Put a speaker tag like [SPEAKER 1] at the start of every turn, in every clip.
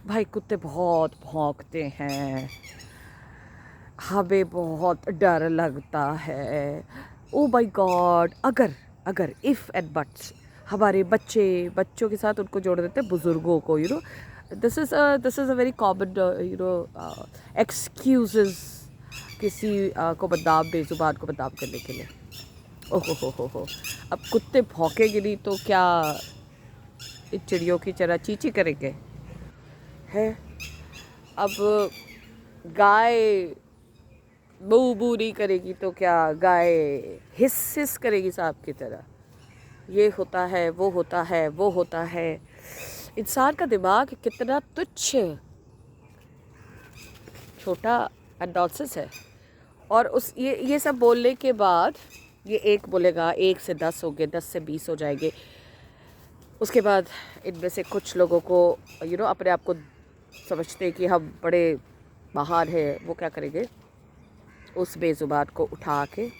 [SPEAKER 1] भाई कुत्ते बहुत भौंकते हैं, हमें बहुत डर लगता है। ओ माय गॉड, अगर अगर इफ़ एंड बट्स हमारे बच्चों के साथ उनको जोड़ देते हैं, बुज़ुर्गों को, this is a very common excuse किसी को बदनाम, बेज़ुबान को बदनाम करने के लिए। ओहो हो। अब कुत्ते भौंकेंगे नहीं तो क्या इन चिड़ियों की तरह चींची करेंगे? है। अब गाय बू बू नहीं करेगी तो क्या गाय हिस हिस करेगी सांप की तरह? ये होता है, वो होता है, वो होता है। इंसान का दिमाग कितना तुच्छ, छोटा एंड नॉनसेंस है। और उस ये सब बोलने के बाद ये एक बोलेगा, 1 से 10 होंगे, 10 से 20 हो जाएंगे। उसके बाद इनमें से कुछ लोगों को अपने आप को समझते हैं कि हम बड़े महान हैं, वो क्या करेंगे, उस बेज़ुबान को उठा के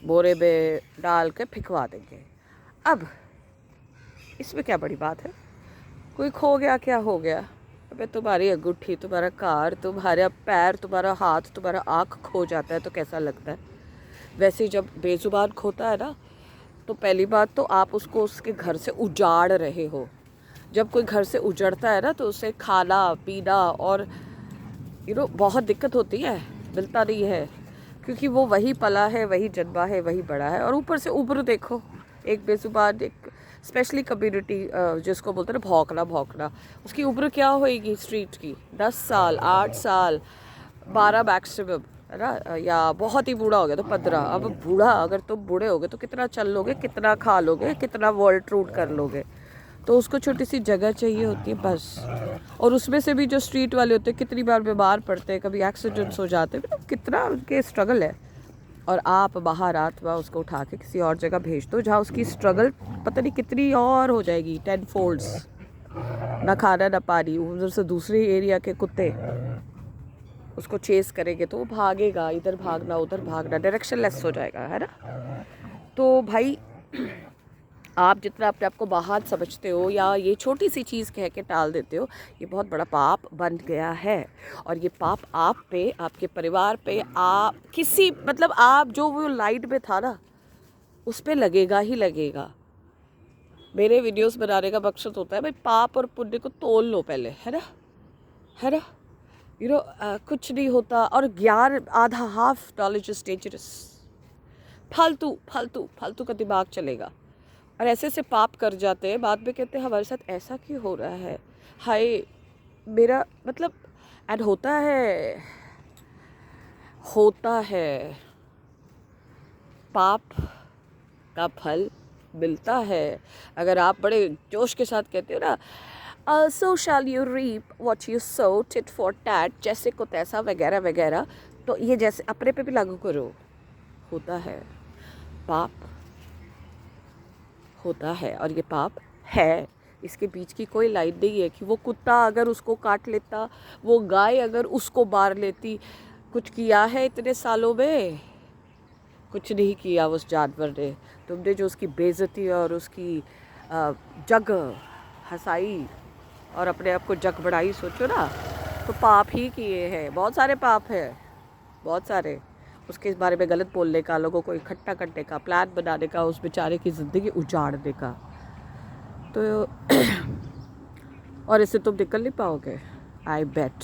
[SPEAKER 1] बोरे में डाल के फिकवा देंगे। अब इसमें क्या बड़ी बात है? कोई खो गया, क्या हो गया? अबे तुम्हारी अंगूठी, तुम्हारा कार, तुम्हारा पैर, तुम्हारा हाथ, तुम्हारा आँख खो जाता है तो कैसा लगता है? वैसे जब बेज़ुबान खोता है ना, तो पहली बात तो आप उसको उसके घर से उजाड़ रहे हो। जब कोई घर से उजड़ता है ना तो उसे खाना पीना और बहुत दिक्कत होती है, मिलता नहीं है, क्योंकि वो वही पला है, वही जन्मा है, वही बड़ा है। और ऊपर से उम्र देखो, एक बेजुबान, एक स्पेशली कम्युनिटी जिसको बोलते हैं ना भौंकना, उसकी उम्र क्या होएगी स्ट्रीट की? 10 साल, 8 साल, 12 मैक्सिमम, है ना? या बहुत ही बूढ़ा हो गया तो 15। अब बूढ़ा, अगर तुम बूढ़े हो गए तो कितना चल लोगे, कितना खा लोगे, कितना वर्ल्ड टूर कर लोगे? तो उसको छोटी सी जगह चाहिए होती है बस। और उसमें से भी जो स्ट्रीट वाले होते हैं कितनी बार बीमार पड़ते हैं, कभी एक्सीडेंट्स हो जाते हैं, मतलब कितना उनके स्ट्रगल है। और आप बाहर आत्मा उसको उठा के किसी और जगह भेज दो जहाँ उसकी स्ट्रगल पता नहीं कितनी और हो जाएगी, 10 फोल्ड्स। ना खाना ना पानी, उधर से दूसरे एरिया के कुत्ते उसको चेस करेंगे तो वो भागेगा, इधर भागना उधर भागना, डायरेक्शन लेस हो जाएगा, है ना? तो भाई आप जितना अपने आप को महान समझते हो या ये छोटी सी चीज़ कह के टाल देते हो, ये बहुत बड़ा पाप बन गया है। और ये पाप आप पे, आपके परिवार पे, आप किसी मतलब आप जो वो लाइट में था ना, उस पे लगेगा ही लगेगा। मेरे वीडियोस बनाने का मकसद होता है भाई, पाप और पुण्य को तोल लो पहले, है ना? है ना? कुछ नहीं होता। और ज्ञान आधा, हाफ नॉलेज इज डेंजरस। फालतू फालतू फालतू का दिमाग चलेगा। और ऐसे से पाप कर जाते हैं, बाद में कहते हैं हमारे साथ ऐसा क्यों हो रहा है, हाय मेरा मतलब। एंड होता है पाप का फल मिलता है। अगर आप बड़े जोश के साथ कहते हो ना, so shall you reap what you sow, tit for tat, जैसे को तैसा वगैरह वगैरह, तो ये जैसे अपने पे भी लागू करो। होता है पाप, होता है, और ये पाप है। इसके बीच की कोई लाइन नहीं है कि वो कुत्ता अगर उसको काट लेता, वो गाय अगर उसको मार लेती, कुछ किया है इतने सालों में? कुछ नहीं किया उस जानवर ने। तुमने जो उसकी बेइज्जती और उसकी जग हंसाई और अपने आप को जग बढ़ाई, सोचो ना, तो पाप ही किए हैं, बहुत सारे पाप हैं, बहुत सारे। उसके बारे में गलत बोलने का, लोगों को इकट्ठा करने का, प्लान बनाने का, उस बेचारे की ज़िंदगी उजाड़ने का, तो और इससे तुम निकल नहीं पाओगे। आई बेट।